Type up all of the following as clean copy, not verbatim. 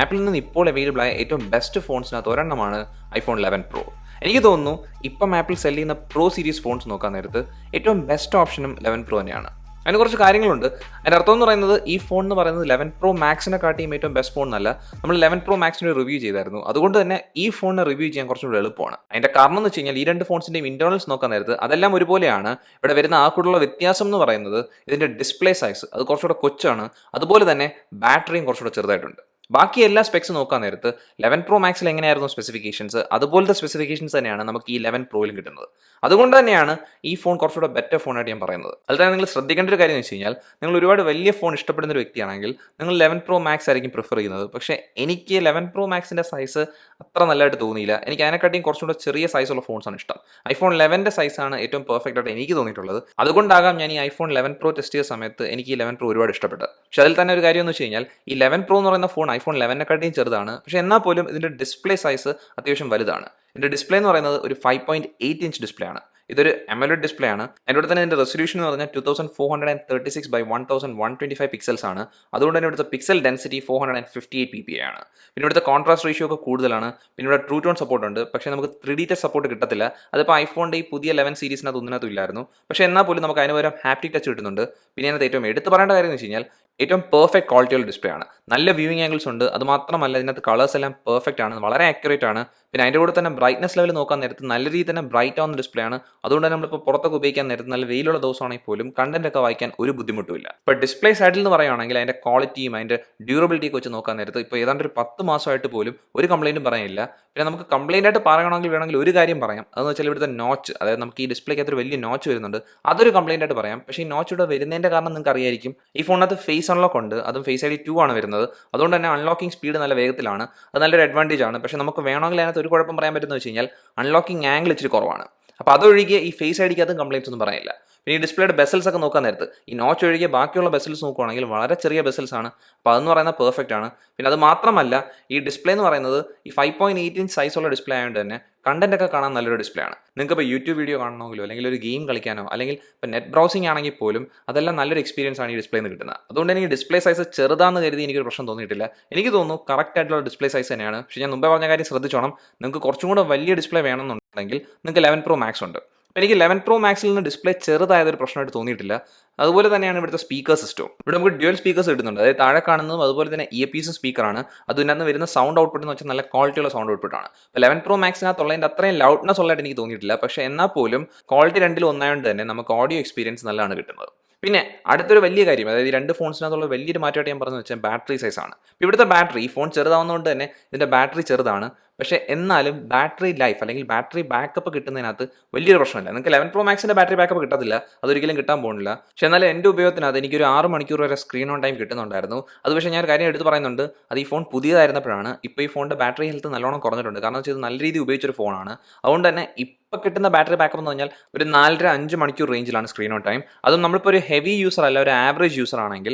ആപ്പിളിൽ നിന്ന് ഇപ്പോൾ അവൈലബിൾ ആയ ഏറ്റവും ബെസ്റ്റ് ഫോൺസിനകത്ത് ഒരെണ്ണമാണ് ഐഫോൺ 11 പ്രോ. എനിക്ക് തോന്നുന്നു ഇപ്പം ആപ്പിൾ സെല് ചെയ്യുന്ന പ്രോ സീരീസ് ഫോൺസ് നോക്കാൻ നേരത്ത് ഏറ്റവും ബെസ്റ്റ് ഓപ്ഷനും 11 പ്രോ തന്നെയാണ്. അതിന് കുറച്ച് കാര്യങ്ങളുണ്ട്. അതിൻ്റെ അർത്ഥം എന്ന് പറയുന്നത് ഈ ഫോൺ എന്ന് പറയുന്നത് 11 പ്രോ മാക്സിനെ കാട്ടിയും ഏറ്റവും ബെസ്റ്റ് ഫോൺ എന്നല്ല. നമ്മൾ 11 പ്രോ മാക്സിൻ്റെ റിവ്യൂ ചെയ്തായിരുന്നു. അതുകൊണ്ട് തന്നെ ഈ ഫോണിനെ റിവ്യൂ ചെയ്യാൻ കുറച്ചുകൂടി എളുപ്പമാണ്. അതിൻ്റെ കാരണം എന്ന് വെച്ച് കഴിഞ്ഞാൽ ഈ രണ്ട് ഫോൺസിൻ്റെയും ഇൻറ്റേർണൽസ് നോക്കാൻ നേരത്ത് അതെല്ലാം ഒരുപോലെയാണ്. ഇവിടെ വരുന്ന ആ കൂടുള്ള വ്യത്യാസം എന്ന് പറയുന്നത് ഇതിൻ്റെ ഡിസ്പ്ലേ സൈസ് അത് കുറച്ചുകൂടെ കൊച്ചാണ്. അതുപോലെ തന്നെ ബാറ്ററിയും കുറച്ചുകൂടെ ചെറുതായിട്ടുണ്ട്. ബാക്കി എല്ലാ സ്പെക്സ് നോക്കാൻ നേരത്ത് 11 പ്രോ മാക്സിൽ എങ്ങനെയായിരുന്നു സ്പെസിഫിക്കേഷൻസ് അതുപോലത്തെ സ്പെസിഫിക്കേഷൻസ് തന്നെയാണ് നമുക്ക് ഈ 11 പ്രോയിലും കിട്ടുന്നത്. അതുകൊണ്ട് തന്നെയാണ് ഈ ഫോൺ കുറച്ചുകൂടെ ബെറ്റർ ഫോണായിട്ട് ഞാൻ പറയുന്നത്. അതിൽ തന്നെ നിങ്ങൾ ശ്രദ്ധിക്കേണ്ട ഒരു കാര്യം എന്ന് വെച്ച് കഴിഞ്ഞാൽ നിങ്ങൾ ഒരുപാട് വലിയ ഫോൺ ഇഷ്ടപ്പെടുന്ന ഒരു വ്യക്തിയാണെങ്കിൽ നിങ്ങൾ 11 പ്രോ മാക്സ് ആയിരിക്കും പ്രിഫർ ചെയ്യുന്നത്. പക്ഷേ എനിക്ക് 11 പ്രോ മാക്സിൻ്റെ സൈസ് അത്ര നല്ലതായിട്ട് തോന്നിയില്ല. എനിക്ക് അതിനെക്കാട്ടിയും കുറച്ചുകൂടെ ചെറിയ സൈസുള്ള ഫോൺസാണ് ഇഷ്ടം. ഐഫോൺ 11ൻ്റെ സൈസാണ് ഏറ്റവും പെർഫെക്റ്റ് ആയിട്ട് എനിക്ക് തോന്നിയിട്ടുള്ളത്. അതുകൊണ്ടാകാം ഞാൻ ഈ ഐഫോൺ 11 പ്രോ ടെസ്റ്റ് ചെയ്ത സമയത്ത് എനിക്ക് ഈ 11 പ്രോ ഒരുപാട് ഇഷ്ടപ്പെട്ടത്. പക്ഷേ അതിൽ തന്നെ ഒരു കാര്യം എന്ന് വെച്ച് കഴിഞ്ഞാൽ ഈ 11 പ്രോ എന്ന് പറയുന്ന ഫോൺ ഐഫോൺ 11നെക്കാട്ടിയും ചെറുതാണ്. പക്ഷേ എന്നാൽ പോലും ഇതിൻ്റെ ഡിസ്പ്ലേ സൈസ് അത്യാവശ്യം വലുതാണ്. ഇതിൻ്റെ ഡിസ്പ്ലേ എന്ന് പറയുന്നത് ഒരു 5.8 ഇഞ്ച് ഡിസ്പ്ലേ ആണ്. ഇതൊരു AMOLED ഡിസ്പ്ലേ ആണ്. അതിൻ്റെ കൂടെ തന്നെ ഇതിൻ്റെ റെസൊല്യൂഷൻ എന്ന് പറഞ്ഞാൽ 2436 by 1125 പിക്സൽസ് ആണ്. അതുകൊണ്ട് തന്നെ ഇവിടുത്തെ പിക്സൽ ഡെൻസിറ്റി 458 ppi ആണ്. പിന്നെ ഇവിടുത്തെ കോൺട്രാസ്റ്റ് റേഷ്യോ ഒക്കെ കൂടുതലാണ്. പിന്നെ ഇവിടെ ട്രൂ ടോൺ സപ്പോർട്ട് ഉണ്ട്. പക്ഷേ നമുക്ക് 3D ടച്ച് സപ്പോർട്ട് കിട്ടത്തില്ല. അതിപ്പോൾ ഐഫോണിൻ്റെ ഈ പുതിയ 11 സീരീസിനകത്ത് ഒന്നിനകത്തും ഇല്ലായിരുന്നു. പക്ഷേ എന്നാൽ പോലും നമുക്ക് അതിന് പകരം ഹാപ്റ്റിക് ടച്ച് കിട്ടുന്നുണ്ട്. പിന്നെ അതിനകത്ത് ഏറ്റവും എടുത്ത് പറയേണ്ട കാര്യം എന്ന് വെച്ച് കഴിഞ്ഞാൽ ഏറ്റവും പെർഫെക്റ്റ് ക്വാളിറ്റിയുള്ള ഡിസ്പ്ലേ ആണ്. നല്ല വ്യൂയിങ് ആംഗിൾസ് ഉണ്ട്. അത് മാത്രമല്ല ഇതിനകത്ത് കളേഴ്സ് എല്ലാം പെർഫെക്റ്റ് ആണ്, വളരെ ആക്യുറേറ്റ് ആണ്. പിന്നെ അതിൻ്റെ കൂടെ തന്നെ ബ്രൈറ്റ്നസ് ലെവൽ നോക്കാൻ നേരത്ത് നല്ല രീതിയിൽ തന്നെ ബ്രൈറ്റ് ആവുന്ന ഡിസ്പ്ലേ ആണ്. അതുകൊണ്ട് തന്നെ നമ്മളിപ്പോൾ പുറത്തൊക്കെ ഉപയോഗിക്കാൻ നേരത്ത് നല്ല വെയിലുള്ള ദിവസമാണെങ്കിൽ പോലും കണ്ടന്റ് ഒക്കെ വായിക്കാൻ ഒരു ബുദ്ധിമുട്ടുമില്ല. ഇപ്പോൾ ഡിസ്പ്ലേ സൈഡിൽ എന്ന് പറയുകയാണെങ്കിൽ അതിൻ്റെ ക്വാളിറ്റിയും അതിൻ്റെ ഡ്യൂറബിലിറ്റിയൊക്കെ വെച്ച് നോക്കാൻ നേരത്ത് ഇപ്പോൾ ഏതാണ്ട് ഒരു 10 മാസമായിട്ട് പോലും ഒരു കംപ്ലയിൻറ്റും പറയാനില്ല. പിന്നെ നമുക്ക് കംപ്ലയിൻ്റ് ആയിട്ട് വേണമെങ്കിൽ ഒരു കാര്യം പറയാം. അതെന്ന് വെച്ചാൽ ഇവിടുത്തെ നോച്ച്, അതായത് നമുക്ക് ഈ ഡിസ്പ്ലേക്ക് ഒരു വലിയ നോച്ച് വരുന്നുണ്ട്. അതൊരു കംപ്ലയിൻ്റ് ആയിട്ട് പറയാം. പക്ഷേ ഈ നോച്ച് ഇവിടെ വരുന്നതിൻ്റെ കാരണം നിങ്ങൾക്ക് അറിയായിരിക്കും. ഈ ഫോണിനകത്ത് ഫേസ് അൺലോക്ക് ഉണ്ട്. അതും ഫേസ് ID 2 ആണ് വരുന്നത്. അതുകൊണ്ട് തന്നെ അൺലോക്കിംഗ് സ്പീഡ് നല്ല വേഗത്തിലാണ്. അത് നല്ലൊരു അഡ്വാൻറ്റേജ് ആണ്. പക്ഷേ നമുക്ക് വേണമെങ്കിൽ അതിനകത്ത് ഒരു കുഴപ്പം പറയാൻ പറ്റുന്നത് വെച്ച് കഴിഞ്ഞാൽ അൺലോക്കിംഗ് ആംഗിൾ ഇച്ചിരി കുറവാണ്. അപ്പോൾ അതൊഴികെ ഈ ഫേസ് ID അതും കംപ്ലയിൻസ് ഒന്നും പറയാനില്ല. പിന്നെ ഈ ഡിസ്പ്ലേയുടെ ബെസൽസ് ഒക്കെ നോക്കാൻ നേരത്ത് ഈ നോച്ച് ഒഴികെ ബാക്കിയുള്ള ബെസൽസ് നോക്കുകയാണെങ്കിൽ വളരെ ചെറിയ ബെസൽസ് ആണ്. അപ്പോൾ അതെന്ന് പറയുന്നത് പെർഫെക്റ്റ് ആണ്. പിന്നെ അത് മാത്രമല്ല ഈ ഡിസ്പ്ലേ എന്ന് പറയുന്നത് ഈ 5.8 ഇഞ്ച് സൈസുള്ള ഡിസ്പ്ലേ ആയതുകൊണ്ട് തന്നെ കണ്ടന്റ് ഒക്കെ കാണാൻ നല്ലൊരു ഡിസ്പ്ലേ ആണ്. നിങ്ങൾക്ക് ഇപ്പോൾ യൂട്യൂബ് വീഡിയോ കാണണമെങ്കിലോ അല്ലെങ്കിൽ ഒരു ഗെയിം കളിക്കാനോ അല്ലെങ്കിൽ ഇപ്പോൾ നെറ്റ് ബ്രൗസിംഗ് ആണെങ്കിൽ പോലും അതെല്ലാം നല്ലൊരു എക്സ്പീരിയൻസ് ആണ് ഈ ഡിസ്പ്ലേയിൽ നിന്ന് കിട്ടുന്നത്. അതുകൊണ്ട് എനിക്ക് ഡിസ്പ്ലേ സൈസ് ചെറുതാണെന്ന് കരുതി എനിക്കൊരു പ്രശ്നം തോന്നിയിട്ടില്ല. എനിക്ക് തോന്നുന്നു കറക്റ്റ് ആയിട്ടുള്ള ഡിസ്പ്ലേ സൈസ് തന്നെയാണ്. പക്ഷേ ഞാൻ മുമ്പേ പറഞ്ഞ കാര്യം ശ്രദ്ധിച്ചോണം. നിങ്ങൾക്ക് കുറച്ചും കൂടെ വലിയ ഡിസ്പ്ലേ വേണമെന്നുണ്ടെങ്കിൽ നിങ്ങൾക്ക് 11 പ്രോ മാക്സ് ഉണ്ട്. അപ്പോൾ എനിക്ക് 11 പ്രോ മാക്സിൽ നിന്ന് ഡിസ്പ്ലേ ചെറുതായതൊരു പ്രശ്നമായിട്ട് തോന്നിയിട്ടില്ല. അതുപോലെ തന്നെയാണ് ഇവിടുത്തെ സ്പീക്കർ സിസ്റ്റവും. ഇവിടെ നമുക്ക് ഡ്യുവൽ സ്പീക്കേഴ്സ് കിട്ടുന്നുണ്ട്. അതായത് താഴെ കാണുന്നതും അതുപോലെ തന്നെ ഇയർപീസ് സ്പീക്കറാണ്. അതിനകത്ത് വരുന്ന സൗണ്ട് ഔട്ട്പുട്ട് എന്ന് വെച്ചാൽ നല്ല ക്വാളിറ്റിയുള്ള സൗണ്ട് ഔട്ട്പുട്ടാണ്. അപ്പോൾ 11 പ്രോ മാക്സിനകത്തുള്ളതിൻ്റെ അത്രയും ലൗഡ്നെസ് ഉള്ളതായിട്ട് എനിക്ക് തോന്നിയിട്ടില്ല. പക്ഷേ എന്നാൽ പോലും ക്വാളിറ്റി രണ്ടിലും ഒന്നായതുകൊണ്ട് തന്നെ നമുക്ക് ഓഡിയോ എക്സ്പീരിയൻസ് നല്ലതാണ് കിട്ടുന്നത്. പിന്നെ അടുത്തൊരു വലിയ കാര്യം, അതായത് ഈ രണ്ട് ഫോൺസിനകത്തുള്ള വലിയൊരു മാറ്റമായിട്ട് ഞാൻ പറഞ്ഞു വെച്ചാൽ ബാറ്ററി സൈസാണ്. ഇവിടുത്തെ ബാറ്ററി ഈ ഫോൺ ചെറുതാവുന്നതുകൊണ്ട് തന്നെ ഇതിൻ്റെ ബാറ്ററി ചെറുതാണ്. പക്ഷേ എന്നാലും ബാറ്ററി ലൈഫ് അല്ലെങ്കിൽ ബാറ്ററി ബാക്കപ്പ് കിട്ടുന്നതിനകത്ത് വലിയൊരു പ്രശ്നമില്ല. നിങ്ങൾക്ക് 11 പ്രോ മാക്സിൻ്റെ ബാറ്ററി ബാക്കപ്പ് കിട്ടത്തില്ല, അതൊരിക്കലും കിട്ടാൻ പോകുന്നില്ല. പക്ഷേ എന്നാലും എൻ്റെ ഉപയോഗത്തിനകത്ത് എനിക്കൊരു 6 മണിക്കൂർ വരെ സ്ക്രീൻ ഓൺ ടൈം കിട്ടുന്നുണ്ടായിരുന്നു. അത് പക്ഷേ ഞാൻ ഒരു കാര്യം എടുത്ത് പറയുന്നുണ്ട്, അത് ഈ ഫോൺ പുതിയതായിരുന്നപ്പോഴാണ്. ഇപ്പോൾ ഈ ഫോണിൻ്റെ ബാറ്ററി ഹെൽത്ത് നല്ലോണം കുറഞ്ഞിട്ടുണ്ട്. കാരണം വെച്ചാൽ ഇത് നല്ല രീതിയിൽ ഉപയോഗിച്ചൊരു ഫോണാണ്. അതുകൊണ്ട് തന്നെ ഇപ്പോൾ കിട്ടുന്ന ബാറ്ററി ബാക്കപ്പ് എന്ന് പറഞ്ഞാൽ ഒരു 4.5 മണിക്കൂർ റേഞ്ചിലാണ് സ്ക്രീൻ ഓൺ ടൈം. അതും നമ്മളിപ്പോൾ ഒരു ഹെവി യൂസർ അല്ല, ഒരു ആവറേജ് യൂസർ ആണെങ്കിൽ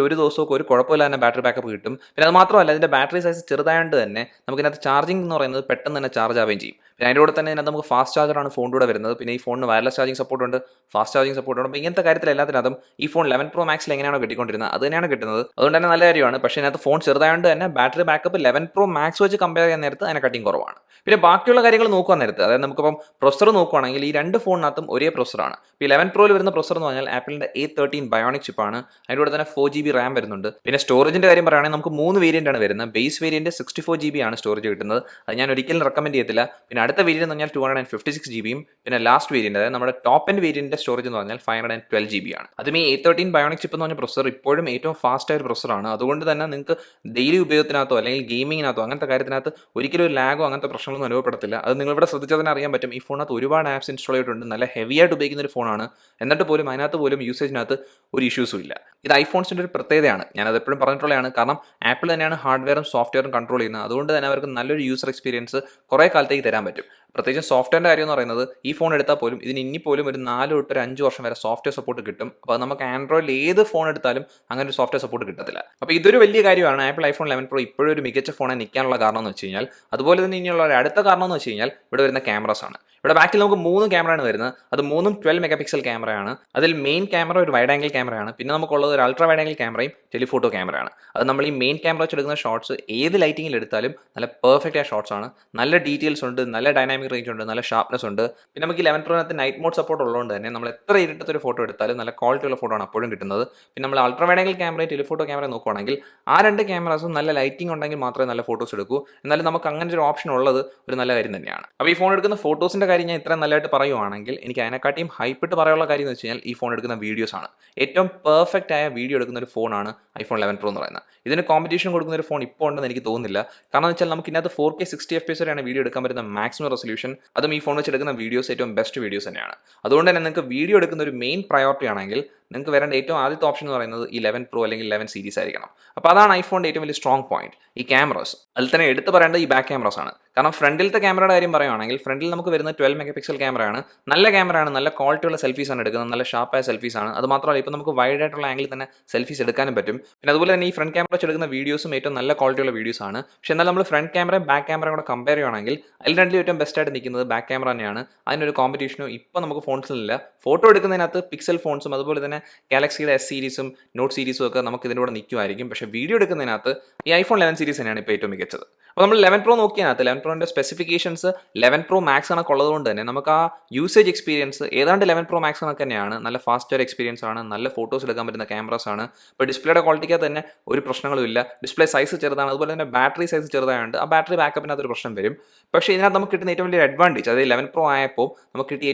ഒരു ദിവസമൊക്കെ ഒരു കുഴപ്പമില്ല തന്നെ ബാറ്ററി ബാക്കപ്പ് കിട്ടും. പിന്നെ അത് മാത്രമല്ല ഇതിൻ്റെ ബാറ്ററി സൈസ് ചെറുതായതുകൊണ്ട് തന്നെ നമുക്കിതിനകത്ത് ചാർജിങ് എന്ന് പറയുന്നത് പെട്ടെന്ന് തന്നെ ചാർജ് ആവുകയും ചെയ്യും. പിന്നെ അതിൻ്റെ കൂടെ തന്നെ ഇതിനകത്ത് നമുക്ക് ഫാസ്റ്റ് ചാർജറാണ് ഫോണിൻ്റെ കൂടെ വരുന്നത്. പിന്നെ ഈ ഫോണിന് വയർലെസ് ചാർജിങ് സപ്പോർട്ടുണ്ട്, ഫാസ്റ്റ് ചാർജിങ് സപ്പോർട്ടുണ്ട്. അപ്പോൾ ഇങ്ങനത്തെ കാര്യത്തിൽ എല്ലാത്തിനകത്തും ഈ ഫോൺ 11 പ്രോ മാക്സിൽ എങ്ങനെയാണോ കിട്ടിക്കൊണ്ടിരുന്നത് അത് തന്നെയാണ് കിട്ടുന്നത്. അതുകൊണ്ട് തന്നെ നല്ല കാര്യമാണ്. പക്ഷേ ഇതിനകത്ത് ഫോൺ ചെറുതായതുകൊണ്ട് തന്നെ ബാറ്ററി ബാക്കപ്പ് 11 പ്രോ മാക്സ് വെച്ച് കമ്പയർ ചെയ്യാൻ നേരത്ത് അതിനെ കട്ടിങ് കുറവാണ്. പിന്നെ ബാക്കിയുള്ള കാര്യങ്ങൾ നോക്കാൻ നേരത്ത്, അതായത് നമുക്കിപ്പം പ്രൊസർ നോക്കുകയാണെങ്കിൽ ഈ രണ്ട് ഫോണിനകത്തും ഒരേ പ്രൊസറാണ്. ഇപ്പോൾ 11 പ്രോയിൽ വരുന്ന പ്രൊസർ എന്ന് പറഞ്ഞാൽ ആപ്പിളിൻ്റെ A13 ബയോണിക് ചിപ്പാണ്. അതിൻ്റെ കൂടെ തന്നെ 4GB റാം വരുന്നുണ്ട്. പിന്നെ സ്റ്റോറേജിൻ്റെ കാര്യം പറയുകയാണെങ്കിൽ നമുക്ക് 3 വേരിയൻ്റ് ആണ് വരുന്നത്. ബേസ് വേരിയൻറ്റ് 64GB ആണ് സ്റ്റോറേജ് കിട്ടുന്നത്. അത് ഞാൻ ഒരിക്കലും റെക്കമെൻഡ് ചെയ്യത്തില്ല. പിന്നെ അടുത്ത വേരിയൻ്റ് എന്ന് പറഞ്ഞാൽ 256GBയും പിന്നെ ലാസ്റ്റ് വേരിയൻ്റ് അതായത് നമ്മുടെ ടോപ്പ് എൻഡ് വേരിയൻ്റെ സ്റ്റോറേജ് എന്ന് പറഞ്ഞാൽ 512GB ആണ്. അതും ഈ A13 ബയോണിക് ചിപ്പ് എന്ന് പറഞ്ഞ പ്രൊസർ ഇപ്പോഴും ഏറ്റവും ഫാസ്റ്റ് ആയ ഒരു പ്രൊസറാണ്. അതുകൊണ്ട് തന്നെ നിങ്ങൾക്ക് ഡെയിലി ഉപയോഗത്തിനകത്തോ അല്ലെങ്കിൽ ഗെയിമിങ്ങിനകത്തോ അങ്ങനത്തെ കാര്യത്തിനകത്ത് ഒരിക്കലും ഒരു ലാഗോ അങ്ങനത്തെ പ്രശ്നങ്ങളൊന്നും അനുഭവപ്പെടത്തില്ല. അത് നിങ്ങളിവിടെ ശ്രദ്ധിച്ചാൽ തന്നെ അറിയാൻ പറ്റും. ഈ ഫോണിനകത്ത് ഒരുപാട് ആപ്സ് ഇൻസ്റ്റാൾ ചെയ്തിട്ടുണ്ട്. നല്ല ഹെവി ആയിട്ട് ഉപയോഗിക്കുന്ന ഒരു ഫോണാണ്. എന്നിട്ട് പോലും അതിനകത്ത് പോലും യൂസേജിനകത്ത് ഒരു ഇഷ്യൂസും ഇല്ല. ഇത് ഐഫോൺസിൻ്റെ ഒരു പ്രത്യേകതയാണ്. ഞാനത് എപ്പോഴും പറഞ്ഞിട്ടുള്ളതാണ്. കാരണം ആപ്പിൾ തന്നെയാണ് ഹാർഡ്വെയറും സോഫ്റ്റ്വെയറും കൺട്രോൾ ചെയ്യുന്നത്. അതുകൊണ്ട് തന്നെ അവർക്ക് നല്ലൊരു യൂസർ എക്സ്പീരിയൻസ് കുറേ കാലത്തേക്ക് തരാൻ പറ്റും. പ്രത്യേകിച്ചും സോഫ്റ്റ്വെയറിൻ്റെ കാര്യം എന്ന് പറയുന്നത് ഈ ഫോൺ എടുത്താൽ പോലും ഇതിന് ഇനി പോലും ഒരു 4 തൊട്ട് ഒരു 5 വർഷം വരെ സോഫ്റ്റ്വെയർ സപ്പോർട്ട് കിട്ടും. അപ്പോൾ അത് നമുക്ക് ആൻഡ്രോയിഡിൽ ഏത് ഫോൺ എടുത്താലും അങ്ങനെ ഒരു സോഫ്റ്റ്വെയർ സപ്പോർട്ട് കിട്ടത്തില്ല. അപ്പോൾ ഇതൊരു വലിയ കാര്യമാണ് ആപ്പിൾ ഐഫോൺ 11 പ്രോ ഇപ്പോഴും ഒരു മികച്ച ഫോണായി നിൽക്കാനുള്ള കാരണം എന്ന് വെച്ച് കഴിഞ്ഞാൽ. അതുപോലെ തന്നെ ഇനിയുള്ള ഒരു അടുത്ത കാരണം എന്ന് വെച്ച് കഴിഞ്ഞാൽ ഇവിടെ വരുന്ന ക്യാമറാസ് ആണ്. ഇവിടെ ബാക്കിൽ നമുക്ക് 3 ക്യാമറയാണ് വരുന്നത്. അത് 3ഉം 12 മെഗാ പിക്സൽ ക്യാമറയാണ്. അതിൽ മെയിൻ ക്യാമറ ഒരു വൈഡ് ആംഗിൾ ക്യാമറയാണ്. പിന്നെ നമുക്കുള്ളത് ഒരു അൾട്രാ വൈഡ് ആംഗിൾ ക്യാമറയും ടെലിഫോട്ടോ ക്യാമറയാണ്. അത് നമ്മൾ ഈ മെയിൻ ക്യാമറ വെച്ച് എടുക്കുന്ന ഷോട്ട്സ് ഏത് ലൈറ്റിങ്ങിൽ എടുത്താലും നല്ല പെർഫെക്റ്റ് ആയ ഷോട്ട്സ് ആണ്. നല്ല ഡീറ്റെയിൽസ് ഉണ്ട്, നല്ല ഡൈനാമിക് റേഞ്ച് ഉണ്ട്, നല്ല ഷാർപ്നെസ് ഉണ്ട്. പിന്നെ നമുക്ക് 11 പ്രോനകത്ത് നൈറ്റ് മോഡ് സപ്പോർട്ട് ഉള്ളതുകൊണ്ട് തന്നെ നമ്മൾ എത്ര ഇരുട്ടത്തൊരു ഫോട്ടോ എടുത്താലും നല്ല ക്വാളിറ്റി ഉള്ള ഫോട്ടോ ആണ് അപ്പോഴും കിട്ടുന്നത്. പിന്നെ നമ്മൾ അൾട്രാ വൈഡ് ആംഗിൾ ക്യാമറയും ടെലിഫോട്ടോ ക്യാമറയും നോക്കുകയാണെങ്കിൽ ആ 2 ക്യാമറാസും നല്ല ലൈറ്റിംഗ് ഉണ്ടെങ്കിൽ മാത്രമേ നല്ല ഫോട്ടോസ് എടുക്കൂ. എന്നാലും നമുക്ക് അങ്ങനെ ഒരു ഓപ്ഷൻ ഉള്ളത് ഒരു നല്ല കാര്യം തന്നെയാണ്. അപ്പോൾ ഈ ഫോൺ എടുക്കുന്ന ഫോട്ടോസിൻ്റെ കാര്യം ഞാൻ ഇത്രയും നല്ലതായിട്ട് പറയുവാണെങ്കിൽ എനിക്ക് അതിനെക്കാട്ടിയും ഹൈപ്പിട്ട് പറയാനുള്ള കാര്യം എന്ന് വെച്ച് കഴിഞ്ഞാൽ ഈ ഫോൺ എടുക്കുന്ന വീഡിയോസ് ആണ്. ഏറ്റവും പെർഫെക്റ്റ് ആയ വീഡിയോ എടുക്കുന്ന ഒരു ഫോണാണ് ഐഫോൺ 11 പ്രോ എന്ന് പറയുന്നത്. ഇതിന് കോമ്പറ്റീഷൻ കൊടുക്കുന്ന ഒരു ഫോൺ ഇപ്പോൾ ഉണ്ടെന്ന് എനിക്ക് തോന്നുന്നില്ല. കാരണം വെച്ചാൽ നമുക്ക് ഇതിനകത്ത് 4K 60 FPS വരെയാണ് വീഡിയോ എടുക്കാൻ പറ്റുന്ന മാക്സിമം റെസൊല്യൂഷൻ. അതും ഈ ഫോൺ വെച്ച് എടുക്കുന്ന വീഡിയോസ് ഏറ്റവും ബെസ്റ്റ് വീഡിയോസ് തന്നെയാണ്. അതുകൊണ്ട് തന്നെ നിങ്ങൾക്ക് വീഡിയോ എടുക്കുന്ന ഒരു മെയിൻ പ്രയോറിറ്റി ആണെങ്കിൽ നിങ്ങൾക്ക് വരേണ്ട ഏറ്റവും ആദ്യത്തെ ഓപ്ഷൻ എന്ന് പറയുന്നത് ഈ 11 പ്രോ അല്ലെങ്കിൽ 11 സീരീസ് ആയിരിക്കണം. അപ്പോൾ അതാണ് ഐഫോണിൻ്റെ ഏറ്റവും വലിയ സ്ട്രോങ് പോയിന്റ്, ഈ ക്യാമറാസ്. അതിൽ തന്നെ എടുത്ത് പറയേണ്ടത് ഈ ബാക്ക് ക്യാമറാസ് ആണ്. കാരണം ഫ്രണ്ടിലത്തെ ക്യാമറയുടെ കാര്യം പറയുകയാണെങ്കിൽ ഫ്രണ്ടിൽ നമുക്ക് വരുന്ന 12 മെഗാ പിക്സൽ ക്യാമറയാണ്. നല്ല ക്യാമറയാണ്, നല്ല ക്വാളിറ്റിയുള്ള സെൽഫീസ് ആണ് എടുക്കുന്നത്, നല്ല ഷാർപ്പായ സെൽഫീസ് ആണ്. അത് മാത്രമല്ല ഇപ്പോൾ നമുക്ക് വൈഡ് ആയിട്ടുള്ള ആംഗിളിൽ തന്നെ സെൽഫീസ് എടുക്കാനും പറ്റും. പിന്നെ അതുപോലെ തന്നെ ഈ ഫ്രണ്ട് ക്യാമറ വെച്ച് എടുക്കുന്ന വീഡിയോസും ഏറ്റവും നല്ല ക്വാളിറ്റിയുള്ള വീഡിയോസ് ആണ്. പക്ഷേ എന്നാൽ നമ്മൾ ഫ്രണ്ട് ക്യാമറയും ബാക്ക് ക്യാമറയും കൂടെ കമ്പയർ ചെയ്യുകയാണെങ്കിൽ അതിൽ രണ്ടിലും ഏറ്റവും ബെസ്റ്റ് ആയിട്ട് നിൽക്കുന്നത് ബാക്ക് ക്യാമറ തന്നെയാണ്. അതിനൊരു കോമ്പറ്റീഷനും ഇപ്പോൾ നമുക്ക് ഫോൺസിലില്ല. ഫോട്ടോ എടുക്കുന്നതിനകത്ത് പിക്സൽ ഫോൺസും അതുപോലെ തന്നെ ഗാലക്സിയുടെ S സീരീസും നോട്ട് സീരീസും ഒക്കെ നമുക്ക് ഇതിൻ്റെ കൂടെ നിൽക്കുമായിരിക്കും. പക്ഷേ വീഡിയോ എടുക്കുന്നതിനകത്ത് ഈ ഐഫോൺ 11 സീരീസ് തന്നെയാണ് ഇപ്പോൾ ഏറ്റവും മികച്ചത്. അപ്പോൾ നമ്മൾ 11 പ്രോ നോക്കിയതിനകത്ത് 11 പ്രോൻ്റെ സ്പെസിഫിക്കേഷൻസ് 11 പ്രോ മാക്സ് കണക്ക് ഉള്ളതുകൊണ്ട് തന്നെ നമുക്ക് ആ യൂസേജ് എക്സ്പീരിയൻസ് ഏതാണ്ട് 11 പ്രോ മാക്സ് കണക്ക് തന്നെയാണ്. നല്ല ഫാസ്റ്റർ എക്സ്പീരിയൻസ് ആണ്, നല്ല ഫോട്ടോസ് എടുക്കാൻ പറ്റുന്ന ക്യാമറാസ് ആണ്. ഇപ്പോൾ ഡിസ്പ്ലേയുടെ ക്വാളിറ്റിക്ക് തന്നെ ഒരു പ്രശ്നങ്ങളും ഇല്ല. ഡിസ്പ്ലേ സൈസ് ചെറുതാണ്, അതുപോലെ തന്നെ ബാറ്ററി സൈസ് ചെറുതായതുകൊണ്ട് ആ ബാറ്ററി ബാക്കപ്പിനകത്ത് ഒരു പ്രശ്നം വരും. പക്ഷേ ഇതിനകത്ത് നമുക്ക് കിട്ടുന്ന ഏറ്റവും വലിയ അഡ്വാൻറ്റേജ്, അതായത് 11 പ്രോ ആയപ്പോൾ നമുക്ക് കിട്ടിയ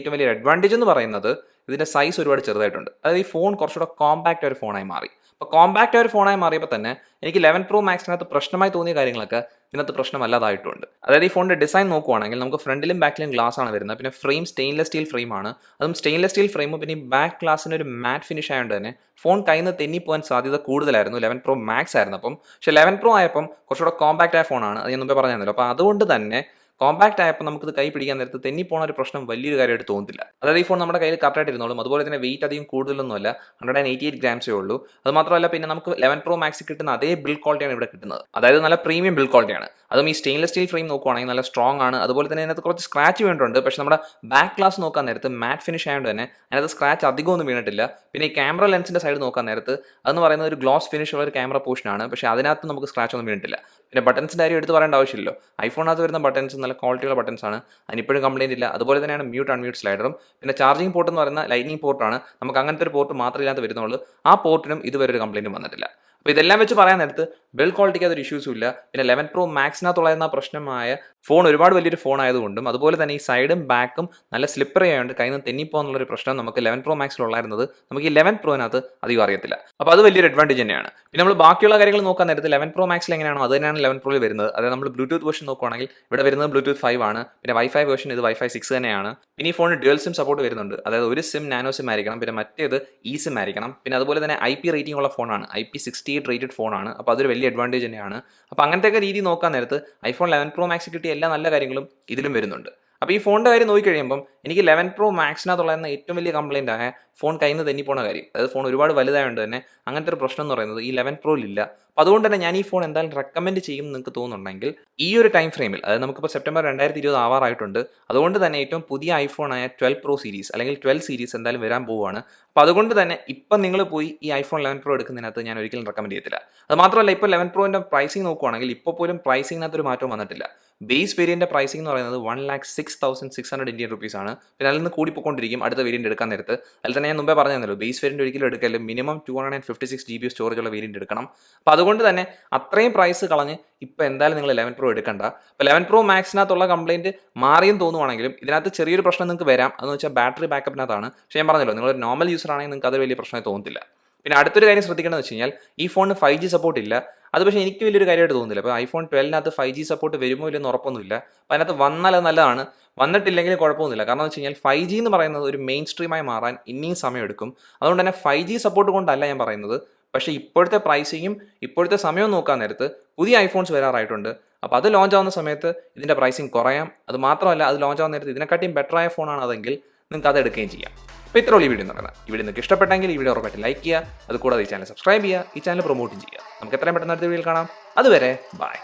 ഏറ്റവും വലിയ അഡ്വാൻറ്റേജ് എന്ന് പറയുന്നത് ഇതിൻ്റെ സൈസ് ഒരുപാട് ചെറുതായിട്ടുണ്ട്. അതായത് ഈ ഫോൺ കുറച്ചുകൂടെ കോമ്പാക്റ്റ് ഒരു ഫോണായി മാറി. അപ്പോൾ കോമ്പാക്റ്റ് ഒരു ഫോണായി മാറിയപ്പോൾ തന്നെ എനിക്ക് 11 പ്രോ മാക്സിനകത്ത് പ്രശ്നമായി തോന്നിയ കാര്യങ്ങളൊക്കെ ഇതിനകത്ത് പ്രശ്നമല്ലാതായിട്ടുണ്ട്. അതായത് ഈ ഫോണിൻ്റെ ഡിസൈൻ നോക്കുവാണെങ്കിൽ നമുക്ക് ഫ്രണ്ടിലും ബാക്കിലും ഗ്ലാസ് ആണ് വരുന്നത്. പിന്നെ ഫ്രെയിം സ്റ്റെയിൻലെസ് സ്റ്റീൽ ഫ്രെയിമാണ്. അതും സ്റ്റെയിൻലെസ് സ്റ്റീൽ ഫ്രെയിമും പിന്നെ ഈ ബാക്ക് ഗ്ലാസിന് ഒരു മാറ്റ് ഫിനിഷ് ആയതുകൊണ്ട് തന്നെ ഫോൺ കയ്യിൽ നിന്ന് തെന്നിപ്പോകാൻ സാധ്യത കൂടുതലായിരുന്നു 11 പ്രോ മാക്സ് ആയിരുന്നപ്പം. പക്ഷേ 11 പ്രോ ആയപ്പം കുറച്ചുകൂടെ കോമ്പാക്റ്റ് ആയ ഫോണാണ്, അത് ഞാൻ മുമ്പേ പറഞ്ഞിരുന്നല്ലോ. അപ്പോൾ അതുകൊണ്ട് തന്നെ കോമ്പാക്റ്റ് ആയപ്പോൾ നമുക്കിത് കൈ പിടിക്കാൻ നേരത്ത് തെന്നിപ്പോണ ഒരു പ്രശ്നം വലിയൊരു കാര്യമായിട്ട് തോന്നുന്നില്ല. അതായത് ഈ ഫോൺ നമ്മുടെ കയ്യിൽ കറക്റ്റായിട്ട് ഇരുന്നോളും. അതുപോലെ തന്നെ വെയിറ്റ് അധികം കൂടുതലൊന്നുമല്ല, 188 ഗ്രാംസേ ഉള്ളൂ. അത് മാത്രമല്ല പിന്നെ നമുക്ക് 11 പ്രോ മാക്സിൽ കിട്ടുന്ന അതേ ബിൽഡ് ക്വാളിറ്റിയാണ് ഇവിടെ കിട്ടുന്നത്. അതായത് നല്ല പ്രീമിയം ബിൽഡ് ക്വാളിറ്റിയാണ്. അതും ഈ സ്റ്റെയിൻലെസ് സ്റ്റീൽ ഫ്രെയിം നോക്കുവാണെങ്കിൽ നല്ല സ്ട്രോങ് ആണ്. അതുപോലെ തന്നെ അതിനകത്ത് കുറച്ച് സ്ക്രാച്ച് വീണിട്ടുണ്ട്. പക്ഷേ നമ്മുടെ ബാക്ക് ഗ്ലാസ് നോക്കാൻ നേരത്ത് മാറ്റ് ഫിനിഷ് ആയതുകൊണ്ട് തന്നെ അതിനകത്ത് സ്ക്രാച്ച് അധികമൊന്നും വീണിട്ടില്ല. പിന്നെ ഈ ക്യാമറ ലെൻസിൻ്റെ സൈഡ് നോക്കാൻ നേരത്ത് അതെന്ന് പറയുന്നത് ഒരു ഗ്ലോസ് ഫിനിഷ് ഉള്ള ഒരു ക്യാമറ പോർഷനാണ്. പക്ഷേ അതിനകത്ത് നമുക്ക് സ്ക്രാച്ച് ഒന്നും വീണിട്ടില്ല. പിന്നെ ബട്ടൺസിൻ്റെ കാര്യം എടുത്ത് പറയേണ്ട ആവശ്യമില്ലല്ലോ. ഐഫോണിനകത്ത് വരുന്ന ബട്ടൺസ് നല്ല ക്വാളിറ്റിയുള്ള ബട്ടൺസ് ആണ്, അതിനിപ്പോഴും കംപ്ലയിൻ്റ് ഇല്ല. അതുപോലെ തന്നെയാണ് മ്യൂട്ട് അൺമ്യൂട്ട് സ്ലൈഡറും. പിന്നെ ചാർജിങ് പോർട്ട് എന്ന് പറയുന്ന ലൈറ്റിംഗ് പോർട്ടാണ്. നമുക്ക് അങ്ങനത്തെ ഒരു പോർട്ട് മാത്രമേ ഇതിനകത്ത് വരുന്നുള്ളൂ. ആ പോർട്ടിനും ഇതുവരെ ഒരു കംപ്ലയിൻറ്റും വന്നിട്ടില്ല. അപ്പോൾ ഇതെല്ലാം വെച്ച് പറയാൻ നേരത്ത് ബിൽഡ് ക്വാളിറ്റിക്ക് അതൊരു ഇഷ്യൂസും ഇല്ല. പിന്നെ 11 പ്രോ മാക്സിനകത്തുള്ള പ്രശ്നമായ ഫോൺ ഒരുപാട് വലിയൊരു ഫോൺ ആയതുകൊണ്ടും അതുപോലെ തന്നെ ഈ സൈഡും ബാക്കും നല്ല സ്ലിപ്പറി ആയതുകൊണ്ട് കയ്യിൽ നിന്ന് തെന്നിപ്പോകാന്നുള്ളൊരു പ്രശ്നം നമുക്ക് 11 പ്രോ മാക്സിലുള്ളായിരുന്നത് നമുക്ക് ഈ 11 പ്രോനകത്ത് അധികം അറിയത്തില്ല. അപ്പോൾ അത് വലിയൊരു അഡ്വാൻറ്റേജ് തന്നെയാണ്. പിന്നെ നമ്മൾ ബാക്കിയുള്ള കാര്യങ്ങൾ നോക്കാൻ നേരത്ത് 11 പ്രോ മാക്സിൽ എങ്ങനെയാണോ അത് തന്നെയാണ് 11 പ്രോയിൽ വരുന്നത്. അതായത് നമ്മൾ ബ്ലൂടൂത്ത് വേർഷൻ നോക്കുകയാണെങ്കിൽ ഇവിടെ വരുന്നത് ബ്ലൂടൂത്ത് 5 ആണ്. പിന്നെ വൈഫൈ വേർഷൻ ഇത് വൈഫൈ 6 തന്നെയാണ്. പിന്നെ ഈ ഫോണിന് ഡ്യുവൽ സിം സപ്പോർട്ട് വരുന്നുണ്ട്. അതായത് ഒരു സിം നാനോ സിം ആയിരിക്കണം, പിന്നെ മറ്റേത് ഇ സിം ആയിരിക്കണം. പിന്നെ അതുപോലെ തന്നെ IP റേറ്റിംഗ് ഉള്ള ഫോണാണ്, IP68 റേറ്റഡ് ഫോണാണ്. അപ്പോൾ അതൊരു വലിയ അഡ്വാൻറ്റേജ് തന്നെയാണ്. അപ്പോൾ അങ്ങനത്തെയൊക്കെ രീതി നോക്കാൻ നേരത്ത് ഐഫോൺ 11 പ്രോ മാക്സിൽ കിട്ടിയ എല്ലാ നല്ല കാര്യങ്ങളും ഇതിലും വരുന്നുണ്ട്. അപ്പോൾ ഈ ഫോണിൻ്റെ കാര്യം നോക്കിക്കഴിയുമ്പം എനിക്ക് 11 പ്രോ മാക്സിനകത്തുള്ള ഏറ്റവും വലിയ കംപ്ലയിൻ്റ് ആയ ഫോൺ കയ്യിൽ നിന്ന് തെന്നിപ്പോണ കാര്യം, അതായത് ഫോൺ ഒരുപാട് വലുതായതുകൊണ്ട് തന്നെ അങ്ങനത്തെ ഒരു പ്രശ്നം എന്ന് പറയുന്നത് ഈ 11 പ്രോയിലില്ല. അപ്പോൾ അതുകൊണ്ട് തന്നെ ഞാൻ ഈ ഫോൺ എന്തായാലും റെക്കമെൻഡ് ചെയ്യും നിങ്ങൾക്ക് തോന്നുന്നുണ്ടെങ്കിൽ ഈ ഒരു ടൈം ഫ്രെയിമിൽ, അതായത് നമുക്കിപ്പോൾ സെപ്റ്റംബർ 2020 ആവാറായിട്ടുണ്ട്. അതുകൊണ്ട് തന്നെ ഏറ്റവും പുതിയ ഐഫോണായ 12 പ്രോ സീരീസ് അല്ലെങ്കിൽ 12 സീരീസ് എന്തായാലും വരാൻ പോവുകയാണ്. അപ്പോൾ അതുകൊണ്ട് തന്നെ ഇപ്പം നിങ്ങൾ പോയി ഈ ഐഫോൺ 11 പ്രോ എടുക്കുന്നതിനകത്ത് ഞാൻ ഒരിക്കലും റെക്കമെൻഡ് ചെയ്യത്തില്ല. അത് മാത്രമല്ല ഇപ്പോൾ 11 പ്രോൻ്റെ പ്രൈസിങ് നോക്കുവാണെങ്കിൽ ഇപ്പോൾ പോലും പ്രൈസിങ്ങിനകത്ത് ഒരു മാറ്റവും വന്നിട്ടില്ല. ബേസ് വേരിയൻ്റെ പ്രൈസിംഗ് എന്ന് പറയുന്നത് 1,06,600 ഇന്ത്യൻ റുപ്പീസ് ആണ്. പിന്നെ അതിൽ നിന്ന് കൂടിപ്പോയിക്കൊണ്ടിരിക്കും അടുത്ത വേരിയൻ്റ് എടുക്കാൻ നേരത്ത്. അതിൽ തന്നെ ഞാൻ മുമ്പേ പറഞ്ഞല്ലോ, ബേസ് വേരിയൻ്റ് ഒരിക്കലും എടുക്കലും മിനിമം 256 GB സ്റ്റോറേജ് ഉള്ള വേരിയൻ്റ് എടുക്കണം. അപ്പോൾ അതുകൊണ്ട് തന്നെ അത്രയും പ്രൈസ് കളഞ്ഞ് ഇപ്പോൾ എന്തായാലും നിങ്ങൾ 11 പ്രോ എടുക്കണ്ട. അപ്പോൾ 11 പ്രോ മാക്സിനകത്തുള്ള കംപ്ലയിൻറ്റ് മാറിയും തോന്നുവാണെങ്കിലും ഇതിനകത്ത് ചെറിയൊരു പ്രശ്നം നിങ്ങൾക്ക് വരാം. അതെന്ന് വെച്ചാൽ ബാറ്ററി ബാക്കപ്പിനകത്താണ്. പക്ഷേ ഞാൻ പറഞ്ഞല്ലോ, നിങ്ങളൊരു നോർമൽ യൂസർ ആണെങ്കിൽ നിങ്ങൾക്ക് അത് വലിയ പ്രശ്നമായി തോന്നത്തില്ല. പിന്നെ അടുത്തൊരു കാര്യം ശ്രദ്ധിക്കേണ്ടത് വെച്ച് കഴിഞ്ഞാൽ ഈ ഫോണിന് 5G സപ്പോർട്ട് ഇല്ല. അത് പക്ഷേ എനിക്ക് വലിയൊരു കാര്യമായിട്ട് തോന്നുന്നില്ല. അപ്പോൾ ഐഫോൺ 12നകത്ത് 5G സപ്പോർട്ട് വരുമോ ഇല്ലെന്ന് ഉറപ്പൊന്നുമില്ല. അപ്പോൾ അതിനകത്ത് വന്നാൽ അത് നല്ലതാണ്, വന്നിട്ടില്ലെങ്കിൽ കുഴപ്പമൊന്നുമില്ല. കാരണം എന്ന് വെച്ച് കഴിഞ്ഞാൽ 5G എന്ന് പറയുന്നത് ഒരു മെയിൻ സ്ട്രീമായി മാറാൻ ഇനിയും സമയമെടുക്കും. അതുകൊണ്ട് തന്നെ 5G സപ്പോർട്ട് കൊണ്ടല്ല ഞാൻ പറയുന്നത്. പക്ഷേ ഇപ്പോഴത്തെ പ്രൈസിങ്ങും ഇപ്പോഴത്തെ സമയവും നോക്കാൻ നേരത്ത് പുതിയ ഐഫോൺസ് വരാറായിട്ടുണ്ട്. അപ്പോൾ അത് ലോഞ്ച് ആവുന്ന സമയത്ത് ഇതിൻ്റെ പ്രൈസിങ് കുറയാം. അത് മാത്രമല്ല, അത് ലോഞ്ച് ആവുന്ന നേരത്ത് ഇതിനെക്കാട്ടിയും ബെറ്റർ ആയ ഫോണാണ് അതെങ്കിൽ നിങ്ങൾക്ക് അത് എടുക്കുകയും ചെയ്യാം. അപ്പോൾ ഇത്രയുള്ള ഈ വീഡിയോ എന്ന് പറയുന്നത്. ഈ വീഡിയോ നിങ്ങൾക്ക് ഇഷ്ടപ്പെട്ടെങ്കിൽ ഈ വീഡിയോ ഉറപ്പായിട്ട് ലൈക്ക് ചെയ്യുക. അതുകൂടാതെ ഈ ചാനൽ സബ്സ്ക്രൈബ് ചെയ്യുക, ഈ ചാനൽ പ്രൊമോട്ടും ചെയ്യുക. നമുക്ക് എത്രയും പെട്ടെന്ന് അടുത്ത വീഡിയോയിൽ കാണാം. അതുവരെ ബൈ.